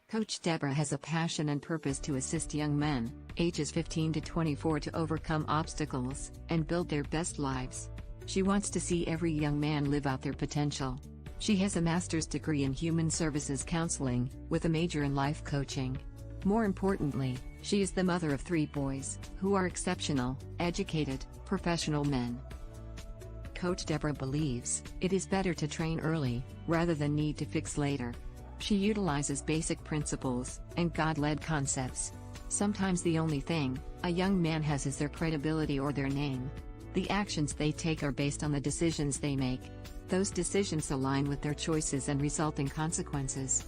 Coach Deborah has a passion and purpose to assist young men, ages 15 to 24, to overcome obstacles and build their best lives. She wants to see every young man live out their potential. She has a master's degree in human services counseling, with a major in life coaching. More importantly, she is the mother of 3 boys, who are exceptional, educated, professional men. Coach Deborah believes it is better to train early, rather than need to fix later. She utilizes basic principles and God-led concepts. Sometimes the only thing a young man has is their credibility or their name. The actions they take are based on the decisions they make. Those decisions align with their choices and result in consequences.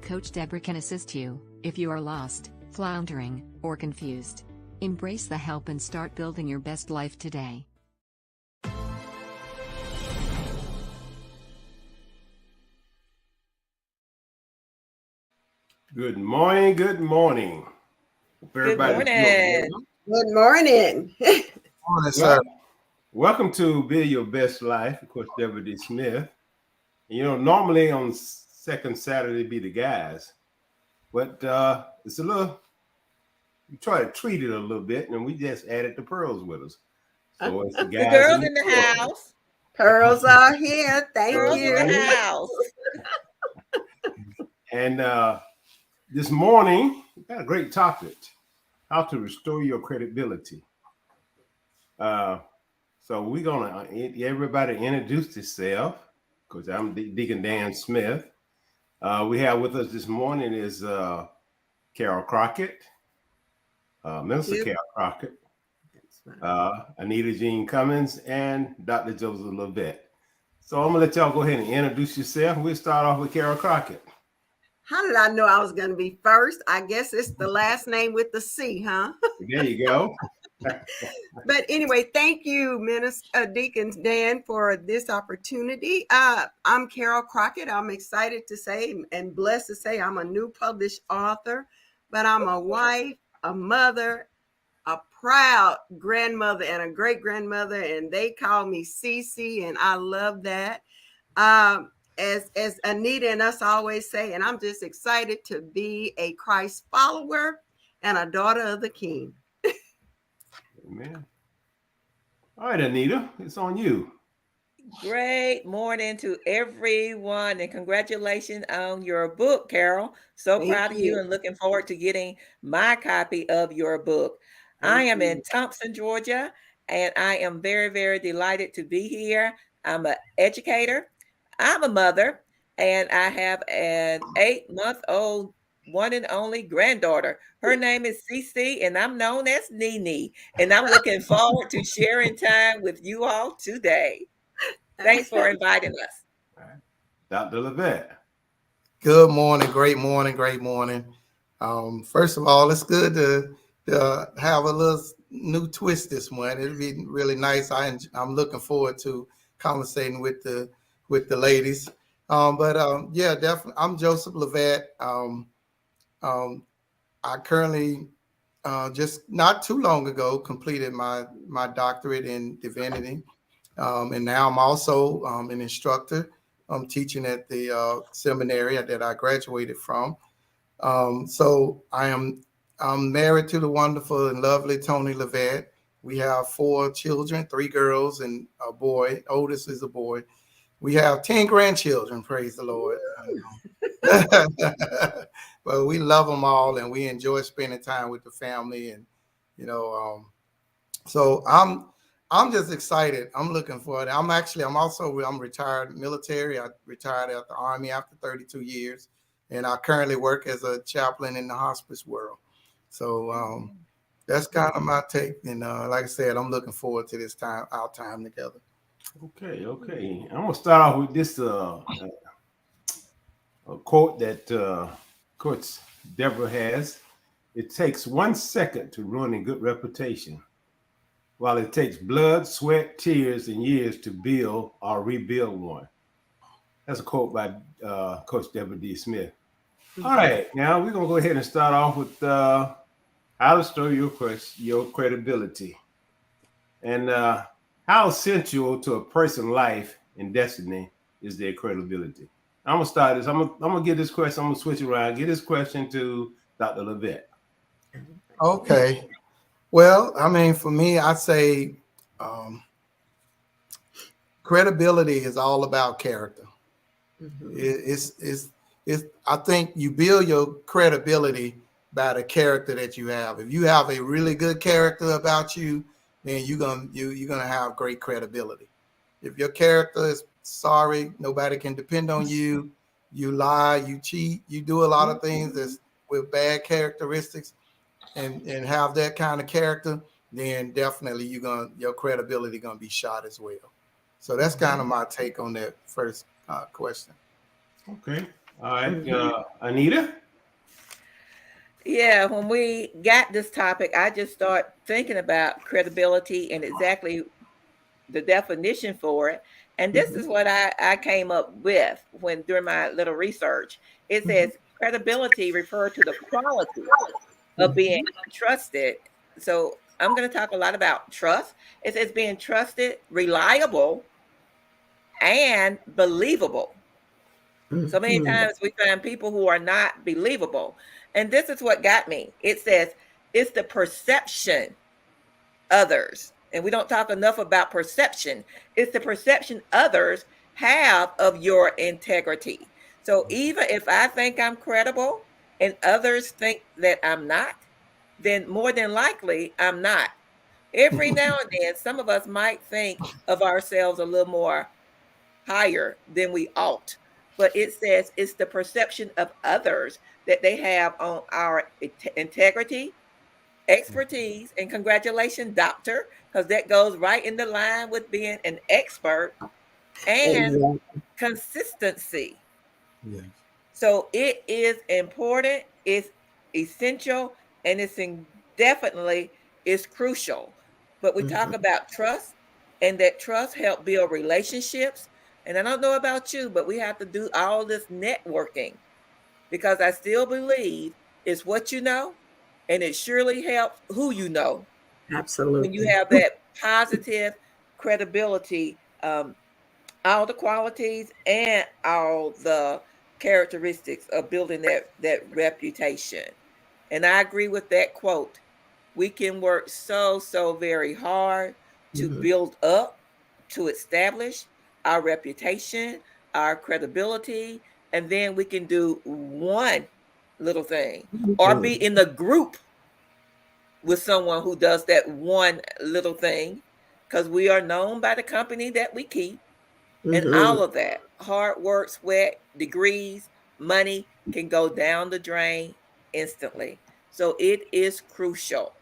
Coach Deborah can assist you if you are lost, floundering, or confused. Embrace the help and start building your best life today. Good morning. Good morning. Hope everybody's doing well. Good morning. Morning, sir. Welcome to Build Your Best Life. Of course, Deborah D. Smith. Normally on second Saturday be the guys, but it's a little. We try to treat it a little bit, and we just added the pearls with us. So it's the guys. The girls in the house. Pearls are here. Thank you. In the house. And this morning, we got a great topic: how to restore your credibility. So we're gonna everybody introduce yourself, because I'm Deacon Dan Smith. We have with us this morning is Carol Crockett, Minister Carol Crockett, Anita Jean Cummins, and Dr. Joseph Levette. So I'm gonna let y'all go ahead and introduce yourself. We'll start off with Carol Crockett. How did I know I was going to be first? I guess it's the last name with the C, huh? There you go. But anyway, thank you, Minister Deacon Dan, for this opportunity. I'm Carol Crockett. I'm excited to say and blessed to say I'm a new published author, but I'm a wife, a mother, a proud grandmother, and a great-grandmother, and they call me Cece, and I love that. As Anita and us always say, and I'm just excited to be a Christ follower and a daughter of the King. Amen. All right, Anita, it's on you. Great morning to everyone, and congratulations on your book, Carol. So proud of you and looking forward to getting my copy of your book. I am in Thompson, Georgia, and I am very, very delighted to be here. I'm an educator. I'm a mother, and I have an 8-month-old one and only granddaughter. Her name is Cece, and I'm known as Nene, and I'm looking forward to sharing time with you all today. Thanks for inviting us. All right. Dr. Levette. Good morning, great morning, great morning. First of all, it's good to have a little new twist this morning. It'll be really nice. I'm looking forward to conversating with the ladies. Yeah, definitely. I'm Joseph Levette. I currently just not too long ago completed my doctorate in divinity, and now I'm also an instructor. I'm teaching at the seminary that I graduated from. So I'm married to the wonderful and lovely Tony Levette. We have 4 children, 3 girls and a boy. Oldest is a boy. We have 10 grandchildren, praise the Lord. But we love them all, and we enjoy spending time with the family. And so I'm just excited. I'm looking forward. I'm retired military. I retired at the Army after 32 years, and I currently work as a chaplain in the hospice world. So that's kind of my take. And like I said, I'm looking forward to our time together. Okay. I'm gonna start off with this a quote that Coach Deborah has. It takes 1 second to ruin a good reputation, while it takes blood, sweat, tears, and years to build or rebuild one. That's a quote by Coach Deborah D. Smith. All right, now we're gonna go ahead and start off with how to restore your credibility, and how essential to a person's life and destiny is their credibility. I'm gonna start this. I'm gonna get this question. I'm gonna switch around. Get this question to Dr. Levette. Okay. Well, I mean, for me, I'd say credibility is all about character. It's I think you build your credibility by the character that you have. If you have a really good character about you, then you're gonna have great credibility. If your character is sorry, nobody can depend on you, you lie, you cheat, you do a lot of things that's with bad characteristics, and have that kind of character, then definitely your credibility gonna be shot as well. So that's kind of my take on that first question. Okay. All right. Anita? Yeah, when we got this topic, I just start thinking about credibility and exactly the definition for it. And this is what I came up with when during my little research. It says credibility refer to the quality of being trusted. So I'm going to talk a lot about trust. It says being trusted, reliable, and believable. So many times we find people who are not believable. And this is what got me. It says it's the perception others, and we don't talk enough about perception. It's the perception others have of your integrity. So even if I think I'm credible and others think that I'm not, then more than likely I'm not. Every now and then, some of us might think of ourselves a little more higher than we ought. But it says it's the perception of others that they have on our integrity, expertise, and congratulations, doctor, because that goes right in the line with being an expert, and consistency. Yes. So it is important, it's essential, and definitely is crucial. But we talk about trust, and that trust help build relationships. And I don't know about you, but we have to do all this networking, because I still believe it's what you know, and it surely helps who you know when you Absolutely. have that positive credibility, all the qualities and all the characteristics of building that reputation. And I agree with that quote. We can work so very hard to build up, to establish our reputation, our credibility, and then we can do one little thing or be in the group with someone who does that one little thing, because we are known by the company that we keep. And all of that hard work, sweat, degrees, money can go down the drain instantly. So it is crucial.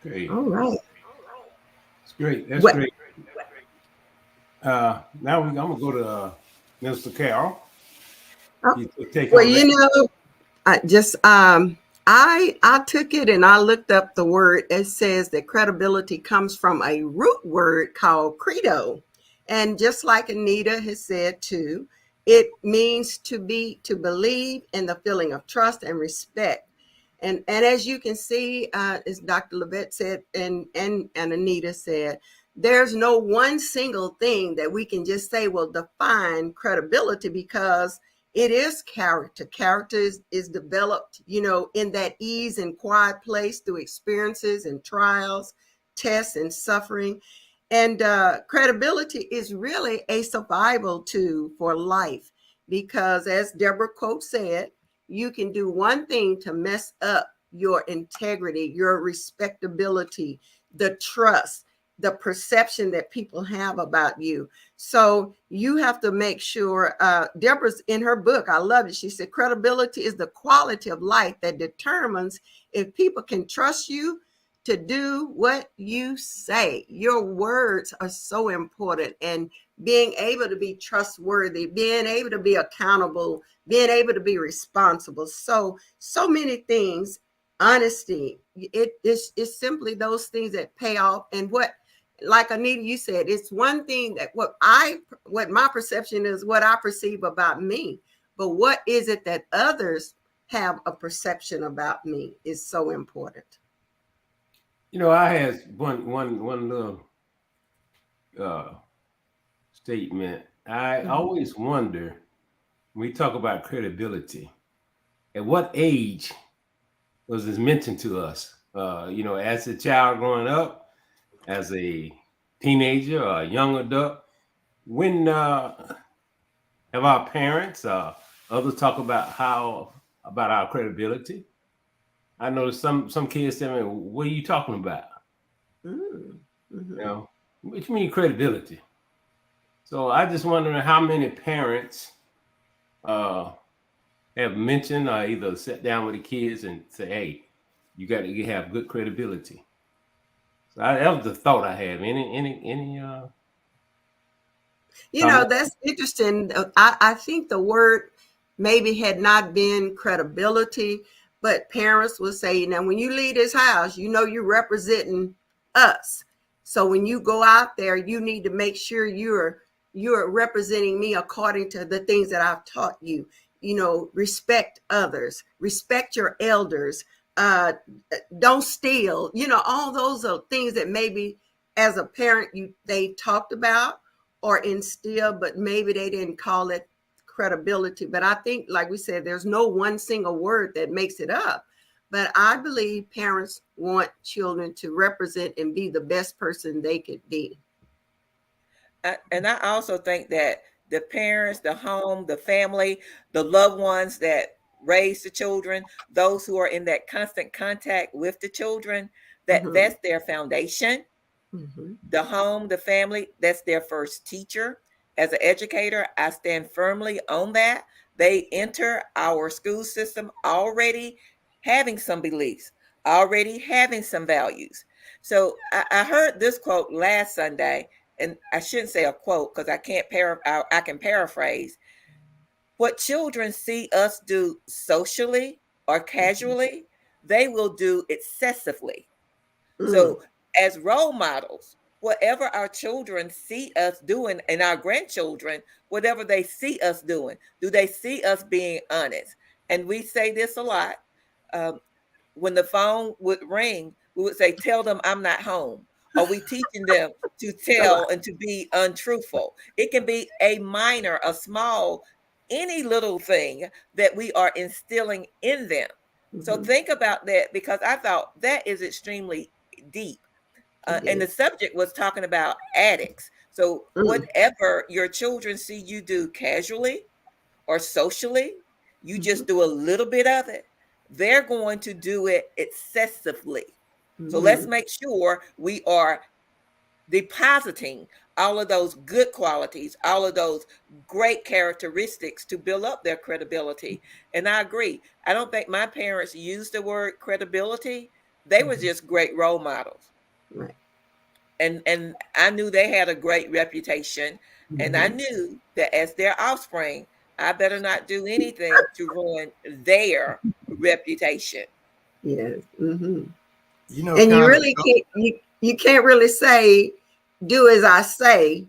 Okay. All right. That's great. That's What? great. Now I'm gonna go to Mr. Carroll. Oh, You take well, over you that. know, I took it and I looked up the word. It says that credibility comes from a root word called credo. And just like Anita has said too, it means to believe in the feeling of trust and respect. And as you can see, as Dr. Levette said and Anita said, there's no one single thing that we can just say will define credibility, because it is character. Character is developed, in that ease and quiet place through experiences and trials, tests and suffering. And credibility is really a survival tool for life, because as Deborah Coates said, you can do one thing to mess up your integrity, your respectability, the trust, the perception that people have about you. So you have to make sure, Deborah's in her book, I love it. She said, credibility is the quality of life that determines if people can trust you to do what you say. Your words are so important, and being able to be trustworthy, being able to be accountable, being able to be responsible. So many things. Honesty, it's simply those things that pay off. And what, like Anita, you said, it's one thing that what my perception is, what I perceive about me, but what is it that others have a perception about me is so important. I had one little statement. I always wonder when we talk about credibility, at what age was this mentioned to us? As a child growing up, as a teenager or a young adult, when have our parents, others talk about about our credibility? I know some kids tell me, "What are you talking about?" Mm-hmm. What you mean credibility? So I just wondering how many parents uh, have mentioned or either sat down with the kids and say, "Hey, you got to have good credibility." So that was the thought I have. Any comment? That's interesting. I think the word maybe had not been credibility, but parents will say, now, when you leave this house, you're representing us. So when you go out there, you need to make sure you're representing me according to the things that I've taught you. Respect others, respect your elders, uh, don't steal. All those are things that maybe as a parent they talked about or instill, but maybe they didn't call it credibility. But I think, like we said, there's no one single word that makes it up. But I believe parents want children to represent and be the best person they could be. And I also think that the parents, the home, the family, the loved ones that raise the children, those who are in that constant contact with the children, that's their foundation. Mm-hmm. The home, the family, that's their first teacher. As an educator, I stand firmly on that. They enter our school system already having some beliefs, already having some values. So I heard this quote last Sunday, and I shouldn't say a quote because I can paraphrase. What children see us do socially or casually, they will do excessively. Mm-hmm. So, as role models, whatever our children see us doing and our grandchildren, whatever they see us doing, do they see us being honest? And we say this a lot. Um, when the phone would ring, we would say, "Tell them I'm not home." Are we teaching them to tell and to be untruthful? It can be a minor, a small, any little thing that we are instilling in them. So Mm-hmm. think about that, because I thought that is extremely deep. It And the is. subject was talking about addicts. So Mm-hmm. whatever your children see you do casually or socially, you just do a little bit of it. They're going to do it excessively. So let's Mm-hmm. make sure we are depositing all of those good qualities, all of those great characteristics to build up their credibility. And I agree. I don't think my parents used the word credibility. They were just great role models. Right. And I knew they had a great reputation. And I Mm-hmm. knew that as their offspring, I better not do anything to ruin their reputation. Yes. Mm-hmm. And you Kind of. really you can't really say do as I say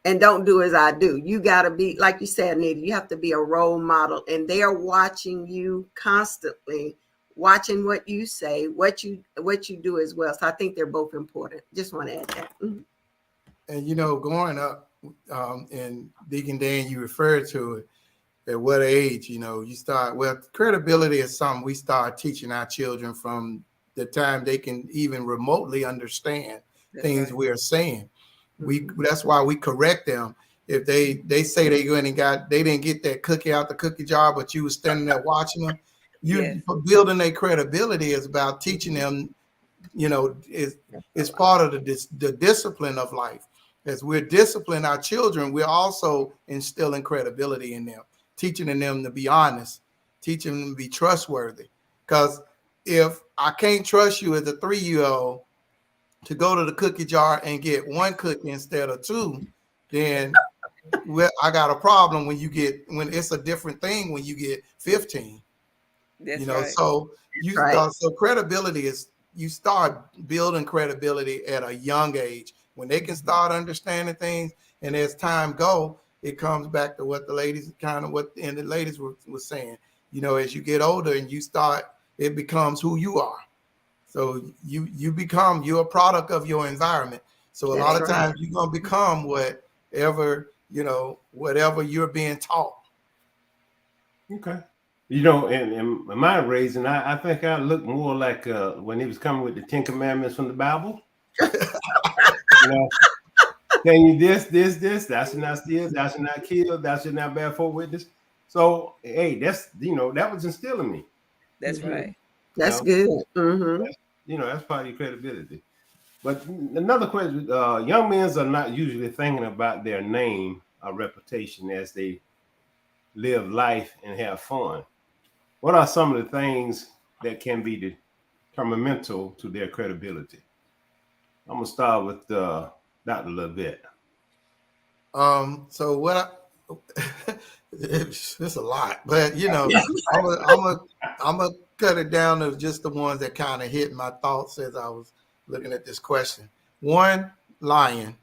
and don't do as I do. You got to be, like you said, Anita, you have to be a role model, and they are watching you constantly, watching what you say, what you do as well. So I think they're both important. Just want to add that. Mm-hmm. And growing up, and Deacon Dan, you referred to it. At what age, you start? Well, credibility is something we start teaching our children from the time they can even remotely understand That's things right. we are saying. That's why we correct them. If they say they didn't get that cookie out the cookie jar, but you were standing there watching them, Yes. you building their credibility is about teaching them. Is part of the discipline of life. As we're disciplining our children, we're also instilling credibility in them, teaching them to be honest, teaching them to be trustworthy. Because if I can't trust you as a 3-year-old to go to the cookie jar and get one cookie instead of two, then I got a problem when it's a different thing when you get 15. That's right. So Right. so credibility is, you start building credibility at a young age when they can start understanding things. And as time go, it comes back to what the ladies were saying. As you get older and it becomes who you are. So you're a product of your environment. So a lot That's of right. times you're gonna become whatever whatever you're being taught. Okay. In my raising, I think I looked more like when he was coming with the 10 Commandments from the Bible. Can you this, thou shalt not steal, thou shalt not kill, thou shalt not bear false witness. So, hey, that's, that was instilling me. That's right. That's good. That's part of your credibility. But another question, young men are not usually thinking about their name or reputation as they live life and have fun. What are some of the things that can be detrimental to their credibility? I'm gonna start with Dr. Lovett. So what it's a lot, but I'm gonna cut it down to just the ones that kind of hit my thoughts as I was looking at this question. One, lying,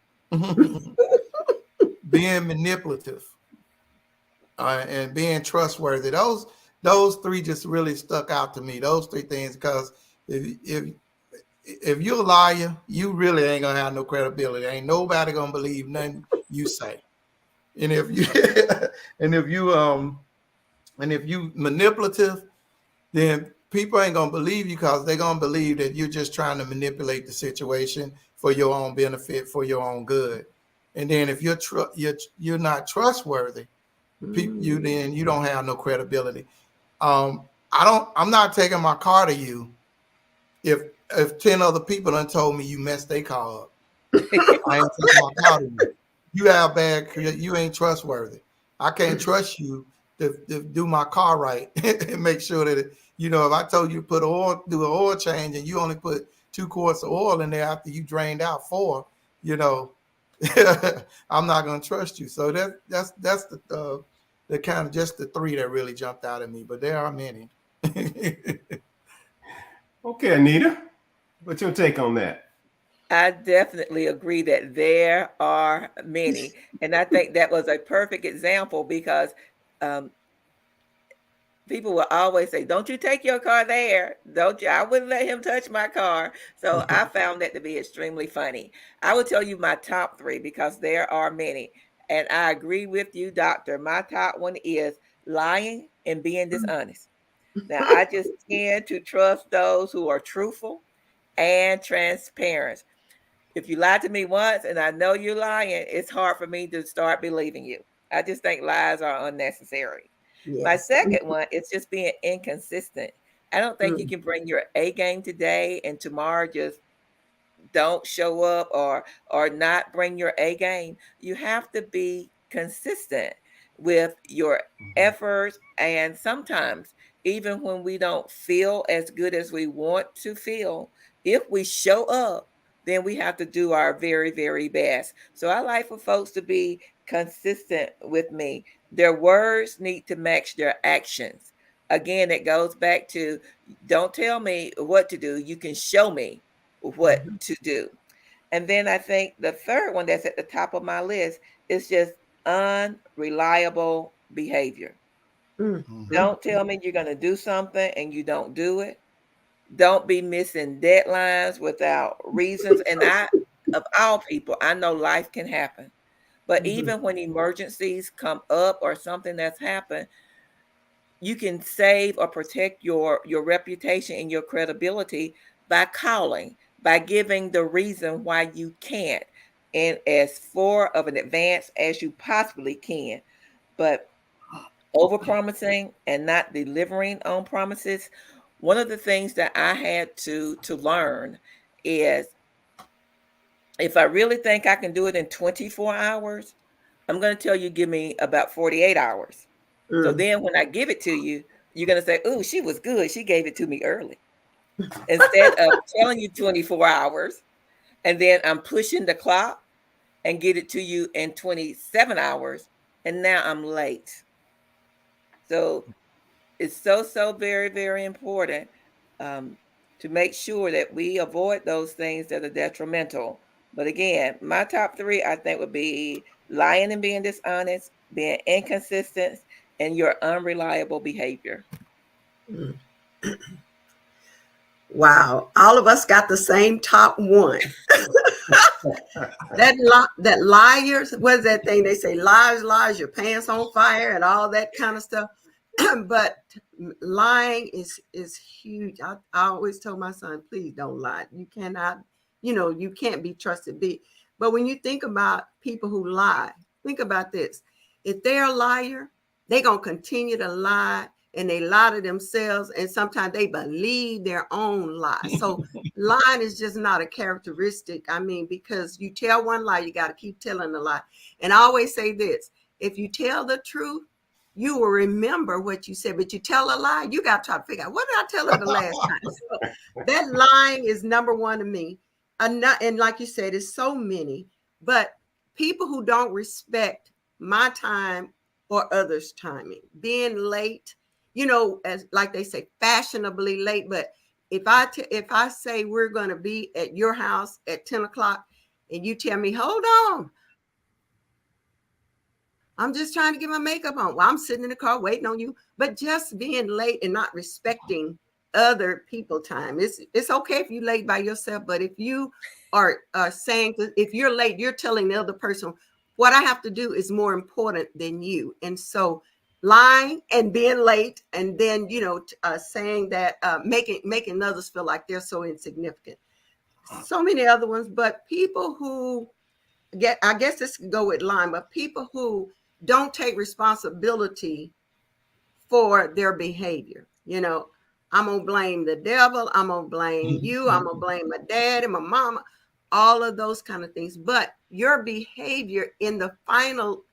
being manipulative, and being trustworthy. Those three just really stuck out to me. Those three things, because if you're a liar, you really ain't gonna have no credibility. Ain't nobody gonna believe nothing you say. And if you manipulative, then people ain't gonna believe you, because they're gonna believe that you're just trying to manipulate the situation for your own benefit, for your own good. And then if you're not trustworthy, then you don't have no credibility. I'm not taking my car to you if 10 other people done told me you messed their car up. I ain't taking my car to you. You have you ain't trustworthy. I can't trust you to do my car right and make sure that if I told you to do an oil change, and you only put 2 quarts of oil in there after you drained out 4, I'm not gonna trust you. So that's the kind of just the 3 that really jumped out at me, but there are many. Okay, Anita, what's your take on that? I definitely agree that there are many. And I think that was a perfect example, because people will always say, don't you take your car there. Don't you? I wouldn't let him touch my car. So I found that to be extremely funny. I will tell you my top 3, because there are many. And I agree with you, doctor. My top one is lying and being dishonest. Now, I just tend to trust those who are truthful and transparent. If you lie to me once and I know you're lying, it's hard for me to start believing you. I just think lies are unnecessary. Yes. My second one is just being inconsistent. I don't think you can bring your A game today and tomorrow just don't show up or not bring your A game. You have to be consistent with your efforts, and sometimes even when we don't feel as good as we want to feel, if we show up, then we have to do our very, very best. So I like for folks to be consistent with me. Their words need to match their actions. Again, it goes back to, don't tell me what to do. You can show me what to do. And then I think the third one that's at the top of my list is just unreliable behavior. Don't tell me you're going to do something and you don't do it. Don't be missing deadlines without reasons. And of all people, I know life can happen. But even when emergencies come up or something that's happened, you can save or protect your reputation and your credibility by calling, by giving the reason why you can't, and as far of an advance as you possibly can. But overpromising and not delivering on promises, one of the things that I had to learn is, if I really think I can do it in 24 hours, I'm going to tell you, give me about 48 hours. So then when I give it to you, you're going to say, "Ooh, she was good. She gave it to me early." Instead of telling you 24 hours, and then I'm pushing the clock and get it to you in 27 hours, and now I'm late. So it's so very, very important to make sure that we avoid those things that are detrimental. But again, my top 3, I think, would be lying and being dishonest, being inconsistent, and your unreliable behavior. Wow. All of us got the same top one. that liars, what's that thing they say? Lies, lies, your pants on fire and all that kind of stuff. But lying is huge. I always tell my son, please don't lie. You cannot, you can't be trusted. But when you think about people who lie, think about this. If they're a liar, they're gonna continue to lie, and they lie to themselves, and sometimes they believe their own lies. So lying is just not a characteristic. I mean, because you tell one lie, you got to keep telling the lie. And I always say this: if you tell the truth, you will remember what you said, but you tell a lie, you got to try to figure out, what did I tell her the last time? So that lying is number one to me. And like you said, it's so many, but people who don't respect my time or others' timing, being late, as like they say, fashionably late. But if I say we're going to be at your house at 10 o'clock and you tell me, hold on, I'm just trying to get my makeup on. Well, I'm sitting in the car waiting on you. But just being late and not respecting other people time. It's okay if you're late by yourself, but if you are saying, if you're late, you're telling the other person, what I have to do is more important than you. And so lying and being late, and then, saying that, making others feel like they're so insignificant. So many other ones, but people who I guess this could go with lying, but people who don't take responsibility for their behavior. I'm going to blame the devil. I'm going to blame you. I'm going to blame my dad and my mama, all of those kind of things. But your behavior in the final,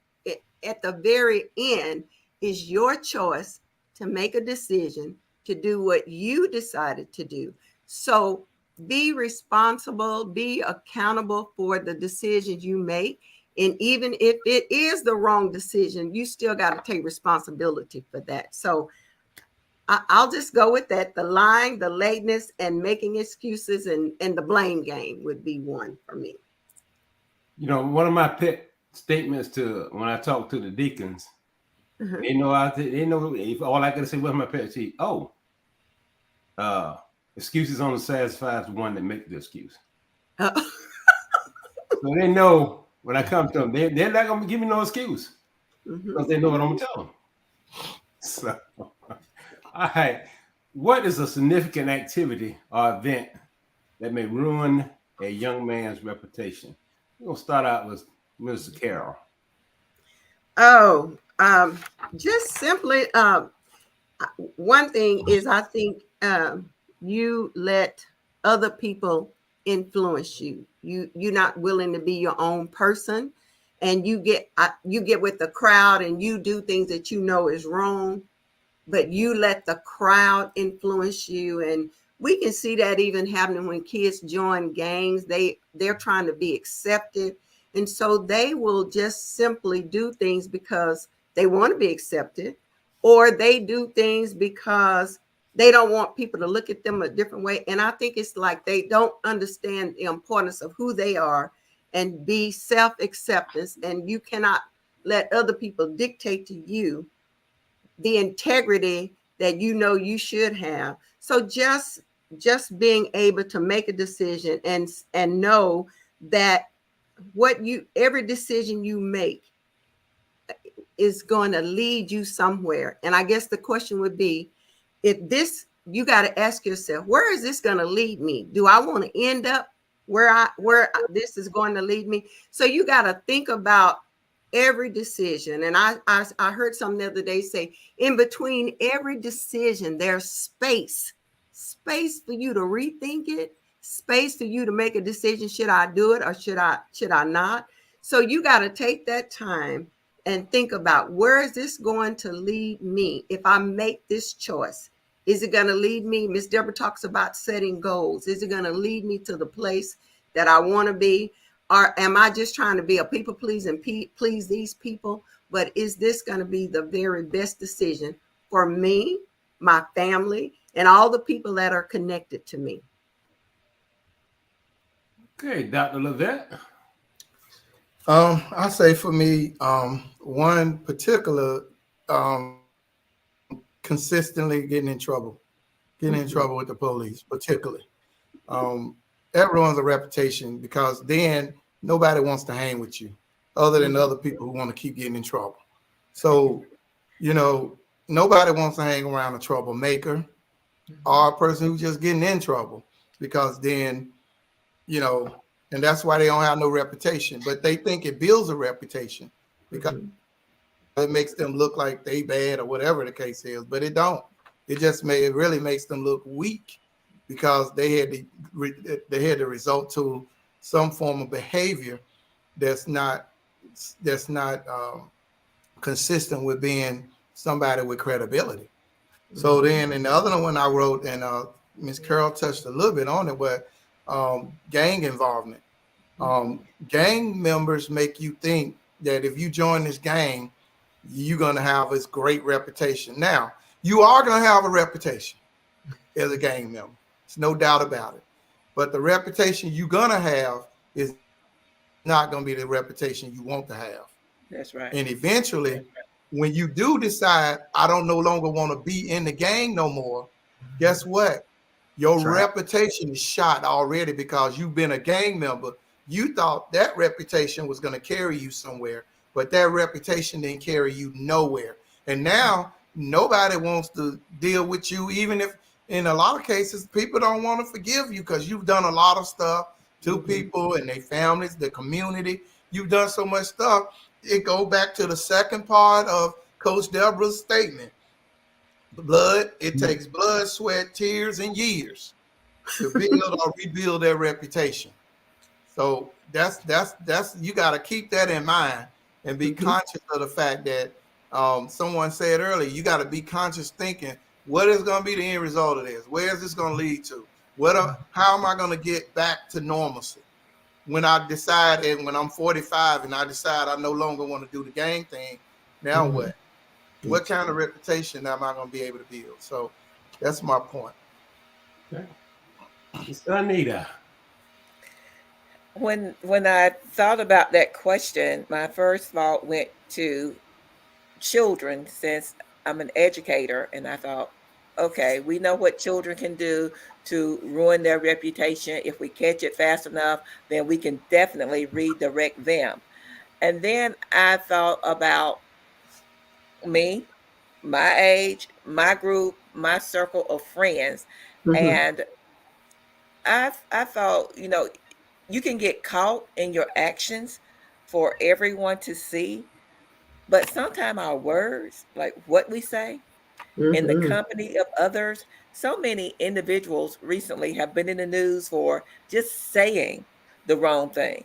at the very end, is your choice to make a decision to do what you decided to do. So be responsible, be accountable for the decisions you make. And even if it is the wrong decision, you still got to take responsibility for that. So I'll just go with that. The lying, the lateness, and making excuses, and the blame game would be one for me. One of my pet statements when I talk to the deacons, they know if all I gotta say was my pet sheet. Excuses only satisfies the one that makes the excuse. So they know when I come to them, they're not gonna give me no excuse because they know what I'm gonna tell them. So, all right, what is a significant activity or event that may ruin a young man's reputation? We're gonna start out with Mr. Carol. Just simply, one thing is, I think you let other people influence you. You're not willing to be your own person, and you get with the crowd and you do things that you know is wrong, but you let the crowd influence you. And we can see that even happening when kids join gangs. They're trying to be accepted, and so they will just simply do things because they want to be accepted, or they do things because they don't want people to look at them a different way. And I think it's like they don't understand the importance of who they are and be self-acceptance. And you cannot let other people dictate to you the integrity that you should have. So just being able to make a decision and know that every decision you make is going to lead you somewhere. And I guess the question would be, you got to ask yourself, where is this going to lead me? Do I want to end up where this is going to lead me? So you got to think about every decision. And I heard something the other day say, in between every decision, there's space for you to rethink it, space for you to make a decision. Should I do it or should I not? So you got to take that time and think about, where is this going to lead me if I make this choice? Is it going to lead me? Miss Deborah talks about setting goals. Is it going to lead me to the place that I want to be? Or am I just trying to be a people pleaser and please these people? But is this going to be the very best decision for me, my family, and all the people that are connected to me? Okay, Dr. Levette. I say for me, one particular, consistently getting in trouble. getting in trouble with the police, particularly. Everyone's a reputation because then nobody wants to hang with you other than other people who want to keep getting in trouble. So, you know, nobody wants to hang around a troublemaker or a person who's just getting in trouble because then, you know, and that's why they don't have no reputation, but they think it builds a reputation because it makes them look like they bad or whatever the case is, but it don't. It really makes them look weak because they had to resort to some form of behavior that's not consistent with being somebody with credibility. So then, and the other one I wrote, and Miss Carol touched a little bit on it, but gang involvement. Gang members make you think that if you join this gang, you're going to have this great reputation. Now, you are going to have a reputation as a gang member. There's no doubt about it. But the reputation you're going to have is not going to be the reputation you want to have. That's right. And eventually, when you do decide, I don't no longer want to be in the gang no more, guess what? Your reputation is shot already because you've been a gang member. You thought that reputation was going to carry you somewhere, but that reputation didn't carry you nowhere. And now nobody wants to deal with you, even if in a lot of cases people don't want to forgive you because you've done a lot of stuff to people and their families, the community. You've done so much stuff. It goes back to the second part of Coach Deborah's statement. It takes blood, sweat, tears, and years to build or rebuild their reputation. So that's you got to keep that in mind and be conscious of the fact that someone said earlier, you got to be conscious thinking, what is going to be the end result of this? Where is this going to lead to? How am I going to get back to normalcy? When I decide, and when I'm 45 and I decide I no longer want to do the gang thing, now what? What kind of reputation am I going to be able to build? So that's my point. Okay. Anita. When I thought about that question, my first thought went to children, since I'm an educator, and I thought, okay, we know what children can do to ruin their reputation. If we catch it fast enough, then we can definitely redirect them. And then I thought about me, my age, my group, my circle of friends. And I thought, you can get caught in your actions for everyone to see, but sometimes our words, like what we say in the company of others, so many individuals recently have been in the news for just saying the wrong thing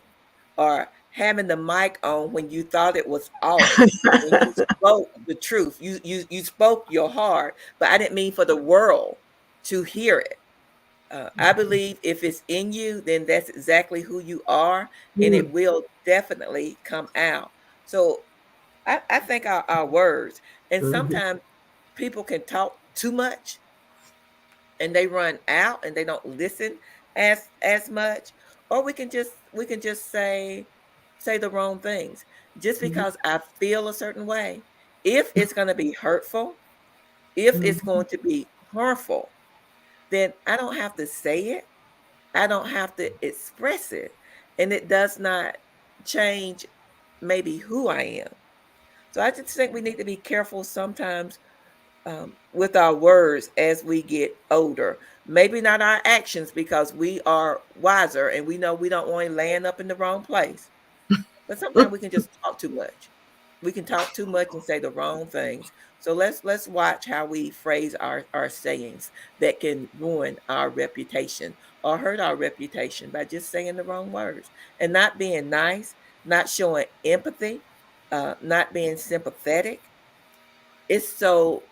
or having the mic on when you thought it was off. When you spoke the truth, you spoke your heart, but I didn't mean for the world to hear it. I believe if it's in you, then that's exactly who you are, and it will definitely come out. So I think our words, and sometimes people can talk too much and they run out and they don't listen as much, or we can just say the wrong things just because I feel a certain way. If it's going to be hurtful, if it's going to be harmful, then I don't have to say it. I don't have to express it. And it does not change maybe who I am. So I just think we need to be careful sometimes with our words as we get older. Maybe not our actions because we are wiser and we know we don't want to land up in the wrong place. But sometimes we can just talk too much. We can talk too much and say the wrong things. So let's watch how we phrase our sayings that can ruin our reputation or hurt our reputation by just saying the wrong words and not being nice, not showing empathy, not being sympathetic. It's so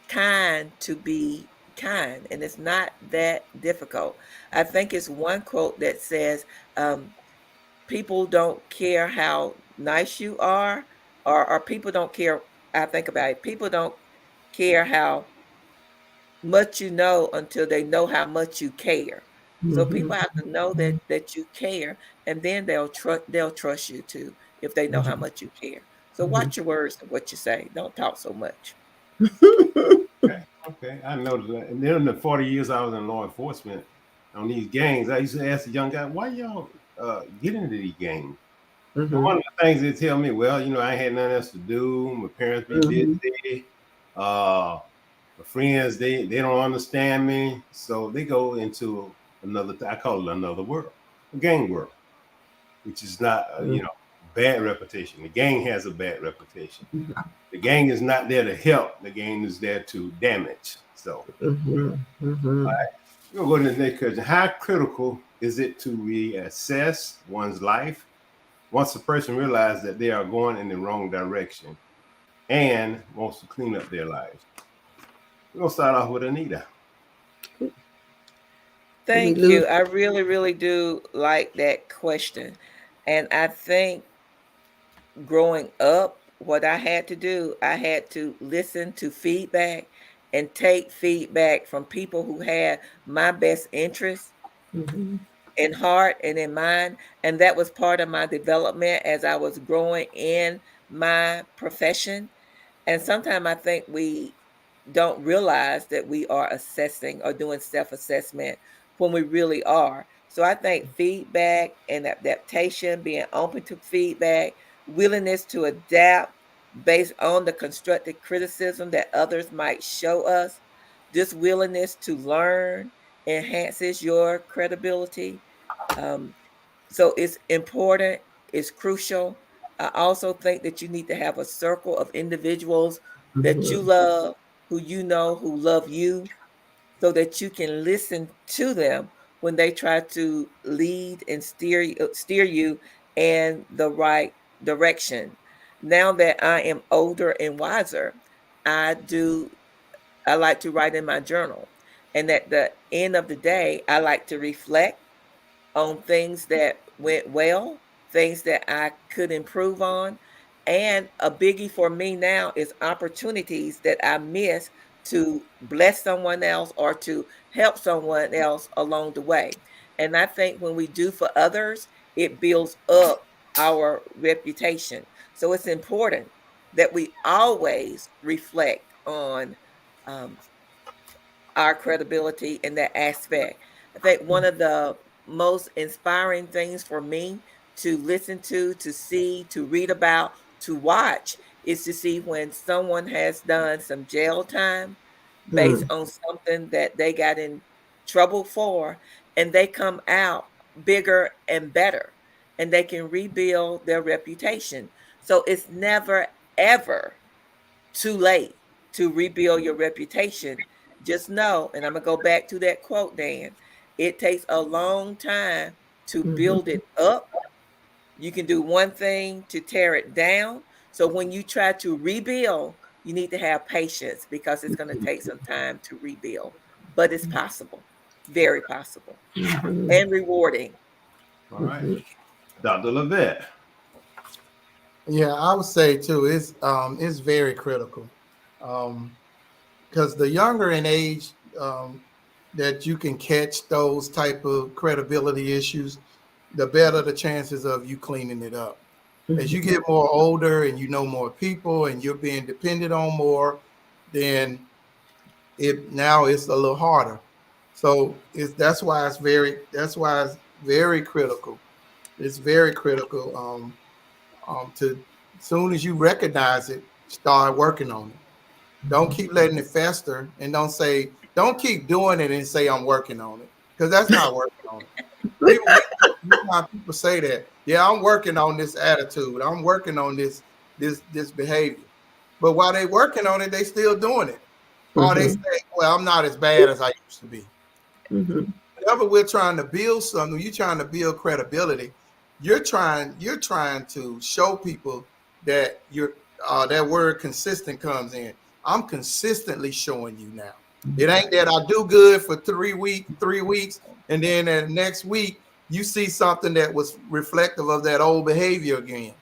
kind to be kind, and it's not that difficult. I think it's one quote that says, people don't care how nice you are, or people don't care. I think about it. People don't care how much you know until they know how much you care. So people have to know that you care, and then they'll trust you too if they know how much you care. So watch your words and what you say. Don't talk so much. Okay. Okay, I know that. And then in the 40 years I was in law enforcement on these gangs, I used to ask the young guy, why y'all get into these gangs? And one of the things they tell me, well, I ain't had nothing else to do. My parents be busy. My friends, they don't understand me. So they go into another, I call it another world, a gang world, which is not, bad reputation. The gang has a bad reputation. The gang is not there to help. The gang is there to damage. So, all right, we'll go to the next question. How critical is it to reassess one's life once a person realizes that they are going in the wrong direction and wants to clean up their lives? We're going to start off with Anita. Thank you. I really, really do like that question. And I think growing up, what I had to do, I had to listen to feedback and take feedback from people who had my best interests in heart and in mind. And that was part of my development as I was growing in my profession. And sometimes I think we don't realize that we are assessing or doing self-assessment when we really are. So I think feedback and adaptation, being open to feedback, willingness to adapt based on the constructive criticism that others might show us, this willingness to learn enhances your credibility. Um, so it's important, it's crucial. I also think that you need to have a circle of individuals that you love, who love you, so that you can listen to them when they try to lead and steer you in the right direction. Now that I am older and wiser, I do I like to write in my journal. And at the end of the day, I like to reflect on things that went well, things that I could improve on. And a biggie for me now is opportunities that I miss to bless someone else or to help someone else along the way. And I think when we do for others, it builds up our reputation. So it's important that we always reflect on um, our credibility in that aspect. I think one of the most inspiring things for me to listen to see, to read about, to watch is to see when someone has done some jail time based on something that they got in trouble for, and they come out bigger and better, and they can rebuild their reputation. So it's never, ever too late to rebuild your reputation. Just know, and I'm going to go back to that quote, Dan, it takes a long time to build it up. You can do one thing to tear it down. So when you try to rebuild, you need to have patience because it's going to take some time to rebuild. But it's possible, very possible, and rewarding. All right. Dr. Levette. Yeah, I would say too, it's very critical. Because the younger in age that you can catch those type of credibility issues, the better the chances of you cleaning it up. As you get more older and you know more people and you're being depended on more, then it's a little harder. So that's why it's very critical. It's very critical to as soon as you recognize it, start working on it. Don't keep letting it fester, and don't keep doing it and say I'm working on it, because that's not working on it. People say that, yeah, I'm working on this attitude, I'm working on this behavior, but while they working on it, they still doing it. Or they say, well, I'm not as bad as I used to be. Whenever we're trying to build something, you're trying to build credibility. You're trying to show people that that word consistent comes in. I'm consistently showing you now. It ain't that I do good for 3 weeks, and then the next week you see something that was reflective of that old behavior again.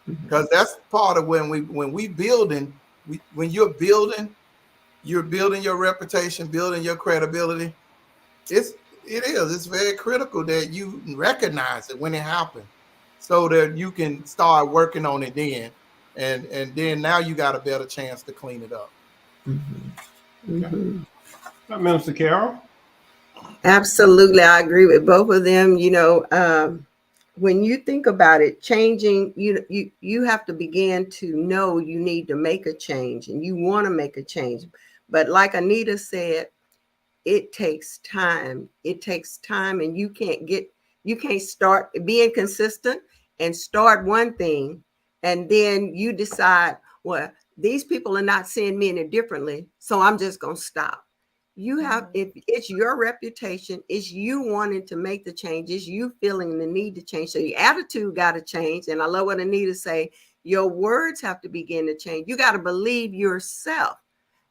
Because that's part of when we building, when you're building your reputation, building your credibility. It's very critical that you recognize it when it happens, so that you can start working on it then, and then now you got a better chance to clean it up. Mhm. Minister Carol. Absolutely, I agree with both of them. When you think about it, changing, you have to begin to know you need to make a change, and you want to make a change. But like Anita said, it takes time. It takes time, and you can't start being consistent and start one thing, and then you decide, well, these people are not seeing me any differently, so I'm just gonna stop. You have, if it's your reputation, it's you wanting to make the change, it's you feeling the need to change. So your attitude got to change. And I love what Anita say, your words have to begin to change. You got to believe yourself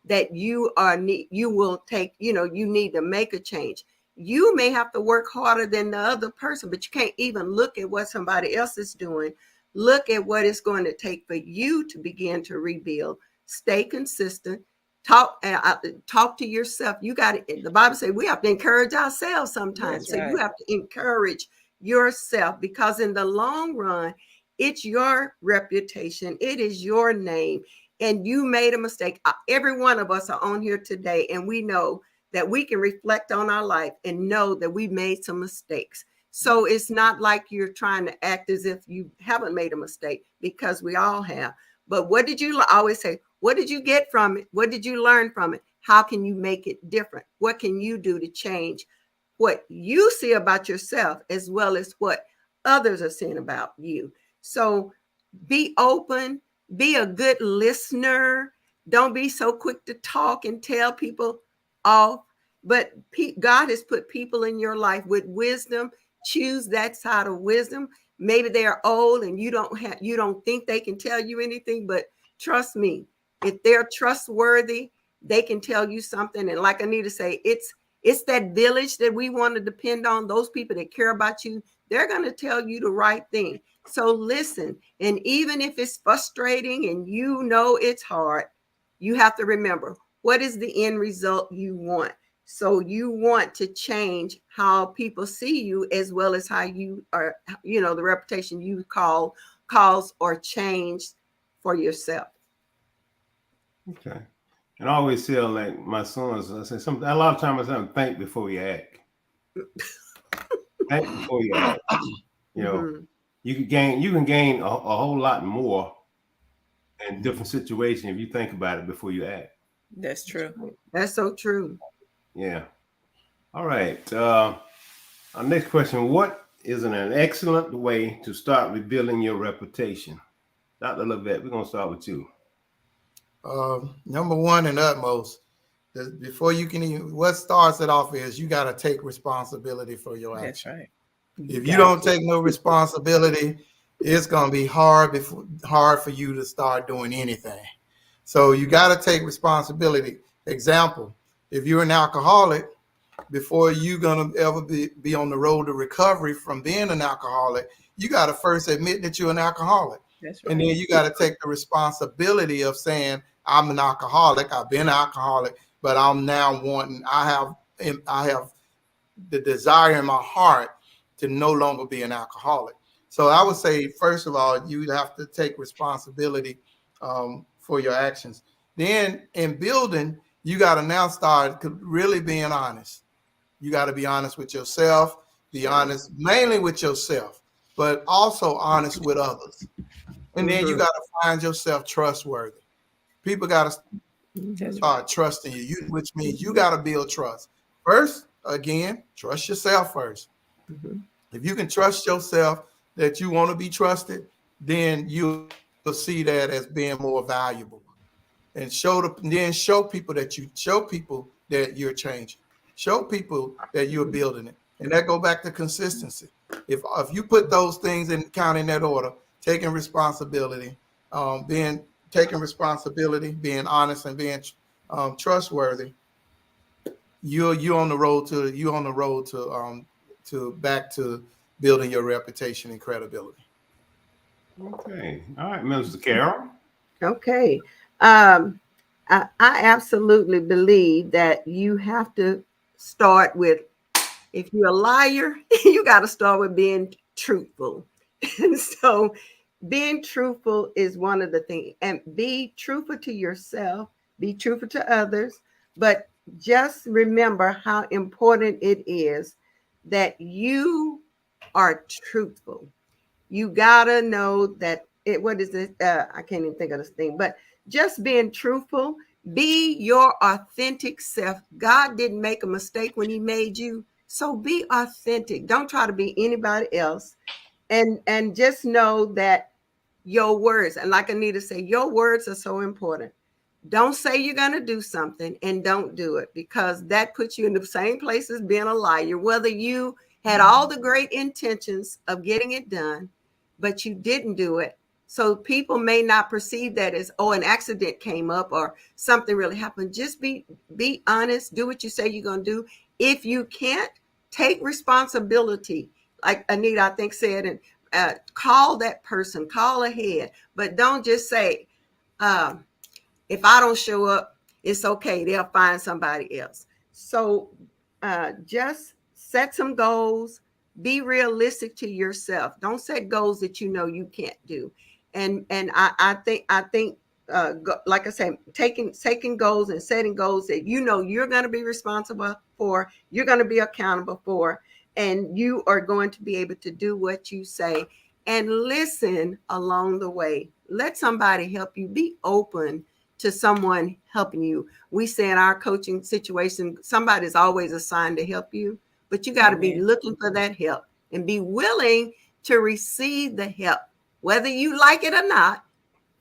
that you will take, you need to make a change. You may have to work harder than the other person, but you can't even look at what somebody else is doing. Look at what it's going to take for you to begin to rebuild. Stay consistent. Talk to yourself. You got it. The Bible says we have to encourage ourselves sometimes. So you have to encourage yourself, because in the long run, it's your reputation. It is your name. And you made a mistake. Every one of us are on here today, and we know that we can reflect on our life and know that we made some mistakes. So it's not like you're trying to act as if you haven't made a mistake, because we all have. But what did you always say? What did you get from it? What did you learn from it? How can you make it different? What can you do to change what you see about yourself as well as what others are seeing about you? So be open, be a good listener. Don't be so quick to talk and tell people off. But God has put people in your life with wisdom. Choose that side of wisdom. Maybe they're old and you don't think they can tell you anything, but trust me, if they're trustworthy, they can tell you something. And like Anita say, it's that village that we want to depend on. Those people that care about you, they're going to tell you the right thing. So listen, and even if it's frustrating and it's hard, you have to remember, what is the end result you want? So you want to change how people see you, as well as how you are, the reputation you cause or change for yourself. Okay. And I always tell, like my sons, I say something. A lot of times I tell them, think before you act. Think before you act. Mm-hmm. You can gain a whole lot more in different situations if you think about it before you act. That's true. That's so true. Yeah. All right. Our next question: what is an excellent way to start rebuilding your reputation? Dr. Levette, we're gonna start with you. Number one and utmost, before you can even, what starts it off is you got to take responsibility for your action. That's right. If you don't take no responsibility, it's going to be hard for you to start doing anything. So you got to take responsibility. Example, if you're an alcoholic, before you're going to ever be on the road to recovery from being an alcoholic, you got to first admit that you're an alcoholic. That's right. And then you got to take the responsibility of saying, I'm an alcoholic. I've been an alcoholic, but I'm now I have the desire in my heart to no longer be an alcoholic. So I would say, first of all, you have to take responsibility for your actions. Then in building, you got to now start really being honest. You got to be honest with yourself, be honest mainly with yourself, but also honest with others. And then you got to find yourself trustworthy. People got to start trusting you, which means you got to build trust. First, again, trust yourself first. If you can trust yourself that you want to be trusted, then you'll see that as being more valuable. And show people that you're changing. Show people that you're building it. And that go back to consistency. If you put those things in that order, taking responsibility, being honest and being trustworthy, you're on the road to back to building your reputation and credibility. Okay. All right, Mr. Carroll. Okay. I absolutely believe that you have to start with, if you're a liar, you got to start with being truthful. And so being truthful is one of the things. And be truthful to yourself, be truthful to others, But just remember how important it is that you are truthful. You gotta know that it, what is it? I can't even think of this thing, but just being truthful, be your authentic self. God didn't make a mistake when he made you. So be authentic. Don't try to be anybody else. And just know that your words, and like Anita said, your words are so important. Don't say you're going to do something and don't do it, because that puts you in the same place as being a liar. Whether you had all the great intentions of getting it done, but you didn't do it. So people may not perceive that as, oh, an accident came up or something really happened. Just be honest. Do what you say you're going to do. If you can't, take responsibility. Like Anita, I think, said, and call that person, call ahead, but don't just say, if I don't show up, it's okay. They'll find somebody else. So just set some goals. Be realistic to yourself. Don't set goals that you know you can't do. And I think like I said, taking goals and setting goals that you know you're going to be responsible for, you're going to be accountable for, and you are going to be able to do what you say, and listen along the way. Let somebody help you. Be open to someone helping you. We say in our coaching situation, somebody's always assigned to help you, but you got to be looking for that help and be willing to receive the help, whether you like it or not.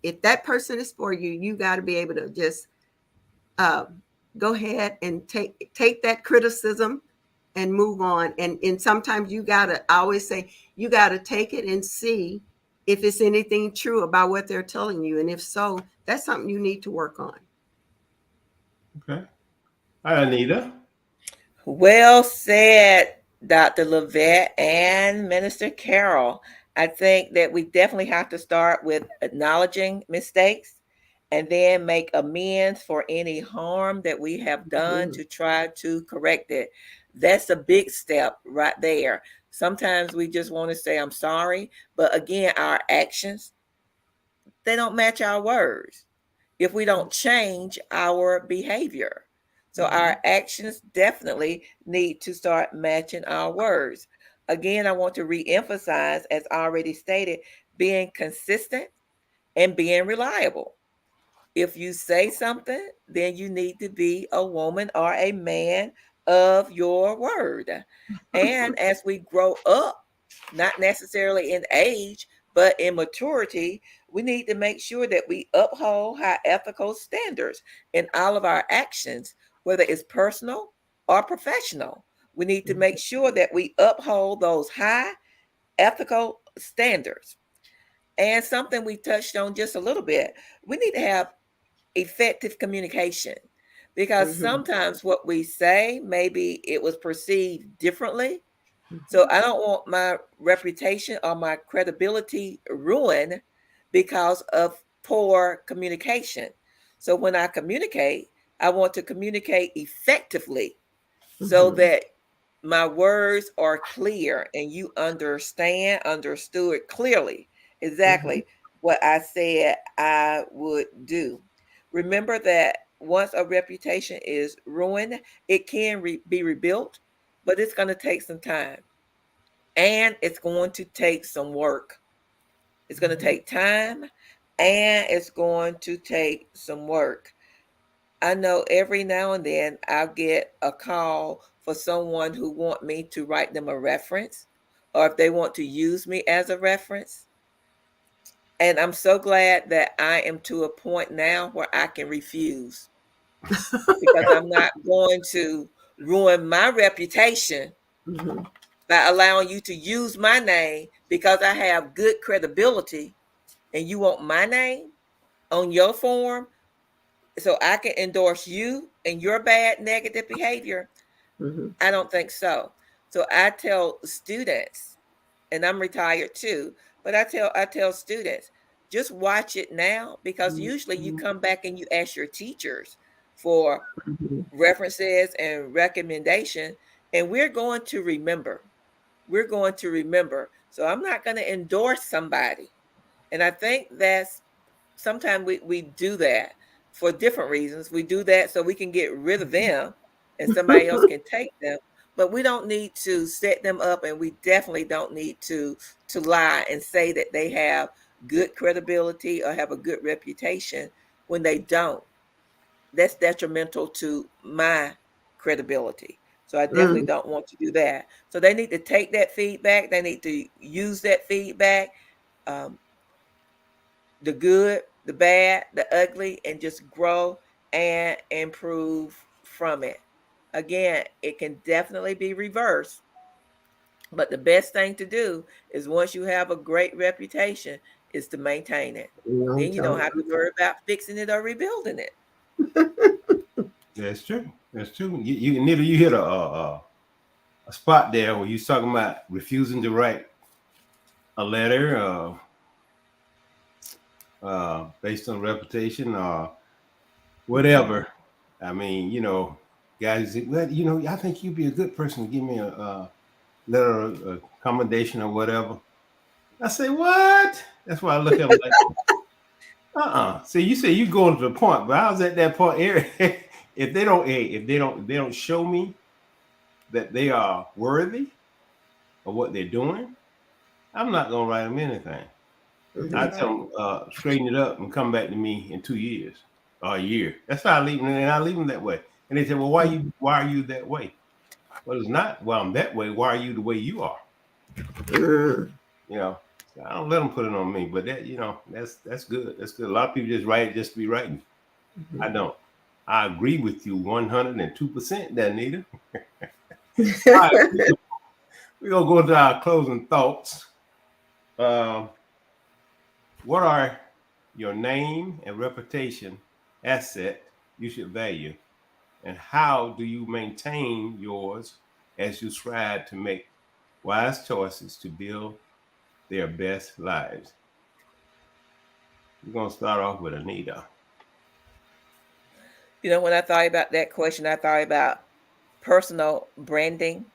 If that person is for you, you got to be able to just go ahead and take that criticism and move on. And sometimes you got to, I always say, you got to take it and see if it's anything true about what they're telling you. And if so, that's something you need to work on. Okay. Hi, Anita. Well said, Dr. Levette and Minister Carol. I think that we definitely have to start with acknowledging mistakes and then make amends for any harm that we have done to try to correct it. That's a big step right there. Sometimes we just want to say, I'm sorry. But again, our actions, they don't match our words if we don't change our behavior. So our actions definitely need to start matching our words. Again, I want to reemphasize, as already stated, being consistent and being reliable. If you say something, then you need to be a woman or a man of your word. And as we grow up, not necessarily in age, but in maturity, we need to make sure that we uphold high ethical standards in all of our actions, whether it's personal or professional. We need to make sure that we uphold those high ethical standards. And something we touched on just a little bit, we need to have effective communication, because sometimes what we say, maybe it was perceived differently. So I don't want my reputation or my credibility ruined because of poor communication. So when I communicate, I want to communicate effectively so that my words are clear and you understood clearly exactly what I said I would do. Remember that once a reputation is ruined, it can be rebuilt, but it's going to take some time and it's going to take some work. It's going to take time and it's going to take some work. I know every now and then I'll get a call for someone who want me to write them a reference or if they want to use me as a reference. And I'm so glad that I am to a point now where I can refuse because I'm not going to ruin my reputation by allowing you to use my name because I have good credibility and you want my name on your form so I can endorse you and your bad negative behavior. I don't think so. So I tell students, and I'm retired too, but I tell students, just watch it now because usually you come back and you ask your teachers for references and recommendation, and we're going to remember. We're going to remember. So I'm not going to endorse somebody. And I think that's sometimes we do that. for different reasons. We do that so we can get rid of them and somebody else can take them. But we don't need to set them up, and we definitely don't need to lie and say that they have good credibility or have a good reputation when they don't. That's detrimental to my credibility. So I definitely don't want to do that. So they need to take that feedback. They need to use that feedback, the good, the bad, the ugly, and just grow and improve from it. Again, it can definitely be reversed. But the best thing to do is once you have a great reputation is to maintain it. Then you don't have to worry about fixing it or rebuilding it. That's true. That's true. You hit a spot there where you're talking about refusing to write a letter based on reputation or whatever. I mean, guys, well, I think you'd be a good person to give me a letter of accommodation or whatever. I say, what? That's why I look at them like, See, you say you going to the point, but I was at that point area. If they don't show me that they are worthy of what they're doing, I'm not gonna write them anything. I tell them straighten it up and come back to me in 2 years or a year. That's how I leave them, and I leave them that way. And they say, well, why are you that way? Well, it's not. Well, I'm that way. Why are you the way you are? I don't let them put it on me, but that's good. That's good. A lot of people just write it just to be writing. I don't. I agree with you 102%, Danita. All right, we're gonna go to our closing thoughts. What are your name and reputation asset you should value, and how do you maintain yours as you strive to make wise choices to build their best lives? We're gonna start off with Anita. When I thought about that question, I thought about personal branding.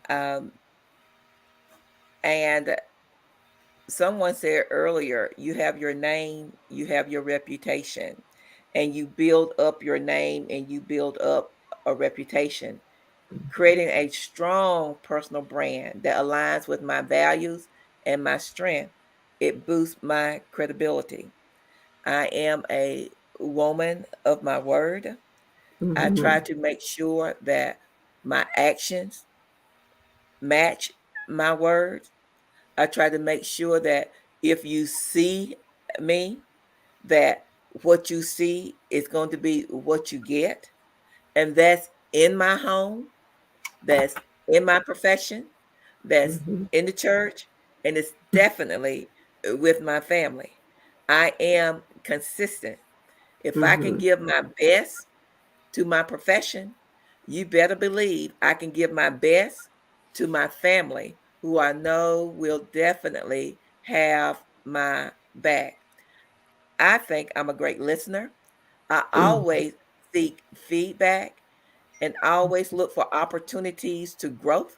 And someone said earlier, you have your name, you have your reputation, and you build up your name and you build up a reputation, creating a strong personal brand that aligns with my values and my strength. It boosts my credibility. I am a woman of my word. I try to make sure that my actions match my words. I try to make sure that if you see me, that what you see is going to be what you get. And that's in my home, that's in my profession, that's in the church, and it's definitely with my family. I am consistent. If I can give my best to my profession, you better believe I can give my best to my family, who I know will definitely have my back. I think I'm a great listener. I always seek feedback and always look for opportunities to growth.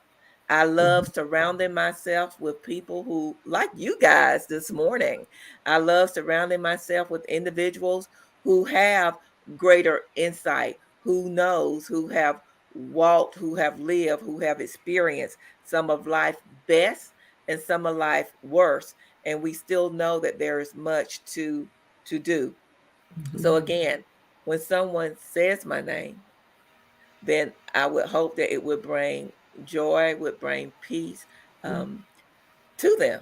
I love surrounding myself with people who, like you guys this morning, I love surrounding myself with individuals who have greater insight, who knows, who have walked, who have lived, who have experienced some of life best and some of life worse. And we still know that there is much to do. So again, when someone says my name, then I would hope that it would bring joy, would bring peace to them.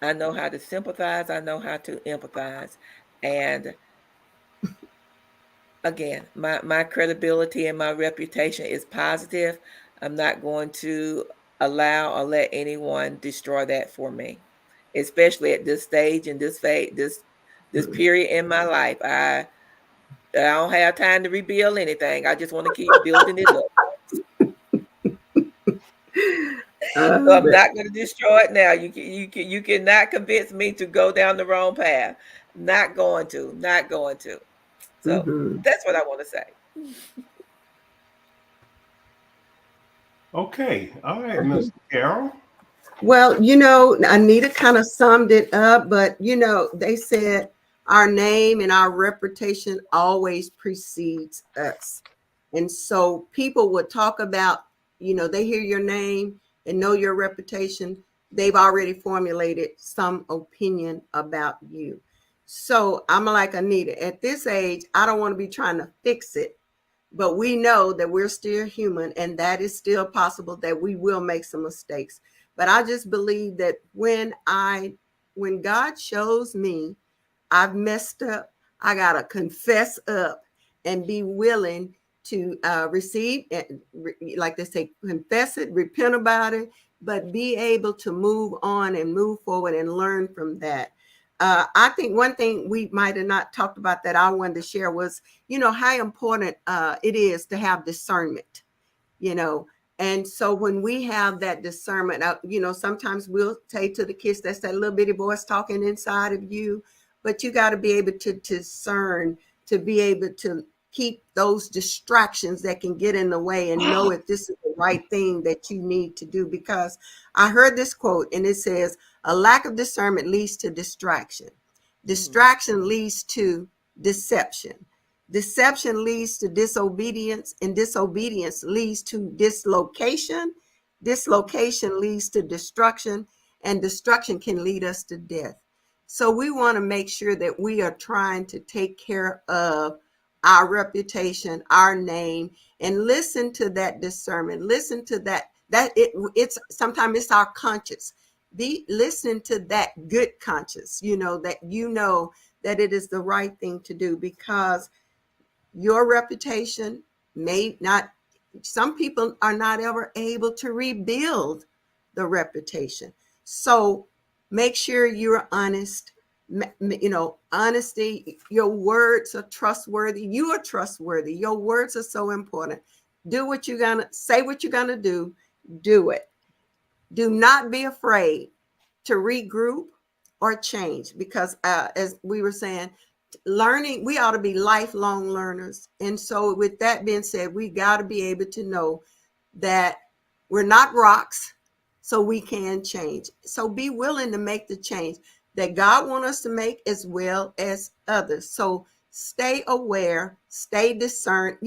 I know how to sympathize. I know how to empathize. And again, my credibility and my reputation is positive. I'm not going to allow or let anyone destroy that for me, especially at this stage and this phase, this period in my life. I don't have time to rebuild anything. I just want to keep building it up. So I'm not going to destroy it now. You cannot convince me to go down the wrong path. Not going to. So that's what I want to say. Okay. All right, Mr. Carol. Well, Anita kind of summed it up, but they said Our name and our reputation always precedes us. And so people would talk about, they hear your name and know your reputation. They've already formulated some opinion about you. So I'm like Anita, at this age, I don't want to be trying to fix it, but we know that we're still human and that is still possible that we will make some mistakes. But I just believe that when God shows me I've messed up, I got to confess up and be willing to receive, like they say, confess it, repent about it, but be able to move on and move forward and learn from that. I think one thing we might have not talked about that I wanted to share was, how important it is to have discernment, you know. And so when we have that discernment, sometimes we'll say to the kids, that's that little bitty voice talking inside of you, but you got to be able to discern, to be able to keep those distractions that can get in the way and know if this is the right thing that you need to do. Because I heard this quote and it says, a lack of discernment leads to distraction. Distraction leads to deception. Deception leads to disobedience, and disobedience leads to dislocation. Dislocation leads to destruction, and destruction can lead us to death. So we want to make sure that we are trying to take care of our reputation, our name, and listen to that discernment. Listen to it's sometimes it's our conscience. Be listening to that good conscience, that it is the right thing to do, because your reputation may not, some people are not ever able to rebuild the reputation. So make sure you're honest. Honesty, your words are trustworthy. You are trustworthy. Your words are so important. Do what you're going to say, what you're going to do it. Do not be afraid to regroup or change, because as we were saying, learning, we ought to be lifelong learners. And so with that being said, we got to be able to know that we're not rocks, so we can change. So be willing to make the change that God wants us to make, as well as others. So stay aware, stay discerned,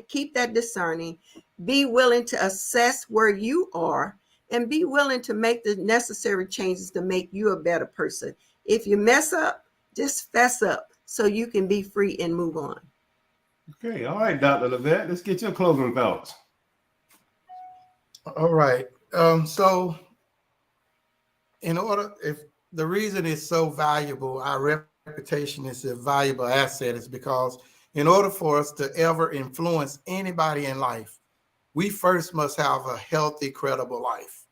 keep that discerning, be willing to assess where you are, and be willing to make the necessary changes to make you a better person. If you mess up, just fess up so you can be free and move on. Okay. All right, Dr. Levette, let's get your closing thoughts. All right. So if the reason it's so valuable, our reputation is a valuable asset, is because in order for us to ever influence anybody in life, we first must have a healthy, credible life.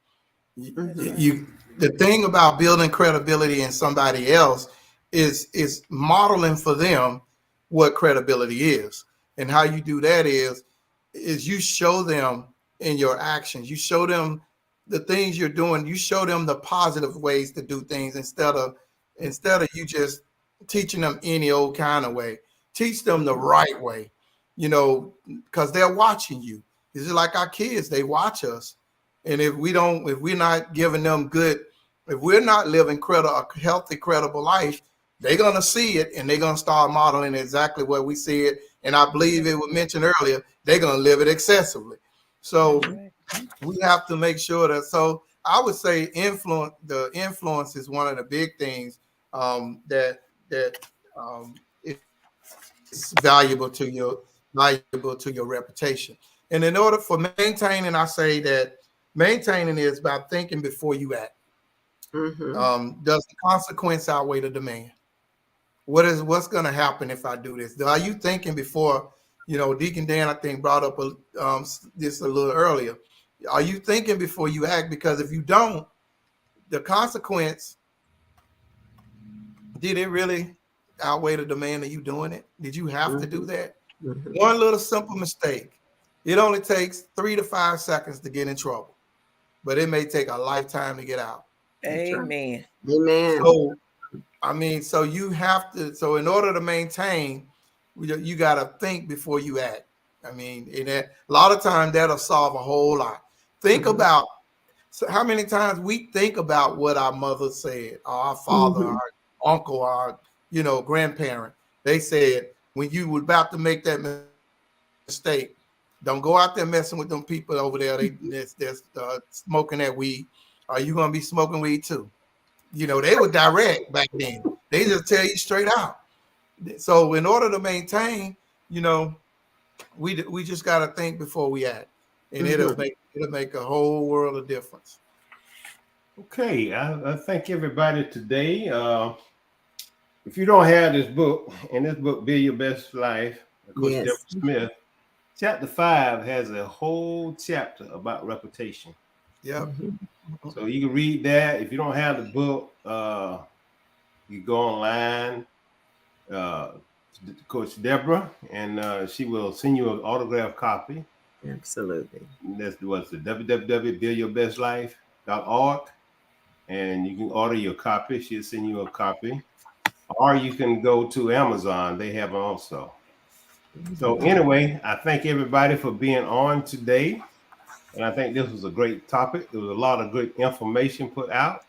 The thing about building credibility in somebody else is modeling for them what credibility is. And how you do that is you show them in your actions. You show them the things you're doing. You show them the positive ways to do things instead of you just teaching them any old kind of way. Teach them the right way, because they're watching you. It's just like our kids, they watch us. And if we're not giving them if we're not living a healthy, credible life, they're going to see it and they're going to start modeling exactly what we see it. And I believe it was mentioned earlier, they're going to live it excessively. So we have to make sure that, so I would say influence is one of the big things that is valuable to your reputation. And in order for maintaining, I say that maintaining is about thinking before you act. Does the consequence outweigh the demand? What's going to happen if I do this? Are you thinking before? Deacon Dan, I think, brought up this a little earlier. Are you thinking before you act? Because if you don't, the consequence, did it really outweigh the demand of you doing it? Did you have to do that? One little simple mistake, it only takes 3 to 5 seconds to get in trouble, but it may take a lifetime to get out. Amen. Amen. So you have to. So in order to maintain, you got to think before you act. A lot of times that'll solve a whole lot. Think about how many times we think about what our mother said, or our father, our uncle, our grandparent. They said, when you were about to make that mistake, don't go out there messing with them people over there. They're smoking that weed. Are you going to be smoking weed too? They were direct back then. They just tell you straight out. So in order to maintain, we just got to think before we act, and it'll make a whole world of difference. Okay, I thank everybody today. If you don't have this book, and this book, Build Your Best Life, of course, Yes. Deborah Smith, chapter 5 has a whole chapter about reputation. Yep. So you can read that. If you don't have the book, you go online, Coach Deborah, and she will send you an autographed copy. Absolutely. That's what's the www.buildyourbestlife.org, and you can order your copy. She'll send you a copy, or you can go to Amazon. They have them also. So anyway, I thank everybody for being on today, and I think this was a great topic. There was a lot of good information put out.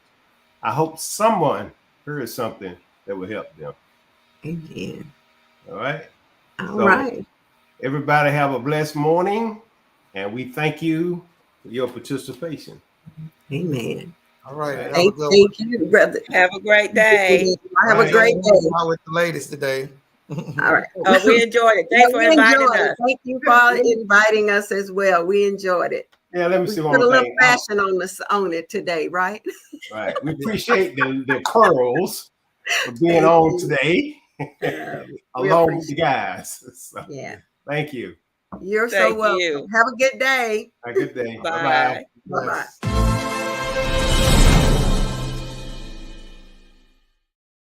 I hope someone heard something that will help them. Amen. All right. All right. Everybody have a blessed morning, and we thank you for your participation. Amen. All right. Thank you, brother. Have a great day. Have a great day. Out with the ladies today. All right. Oh, we enjoyed it. Thanks for inviting us. Thank you for inviting us as well. We enjoyed it. Yeah, let me We see put one a little thing. fashion on it today, right? Right. We appreciate the pearls for being on today, along with the guys. So, yeah. Thank you. You're Thank so welcome. you. Have a good day. Have a good day. Bye. Bye-bye. Bye-bye.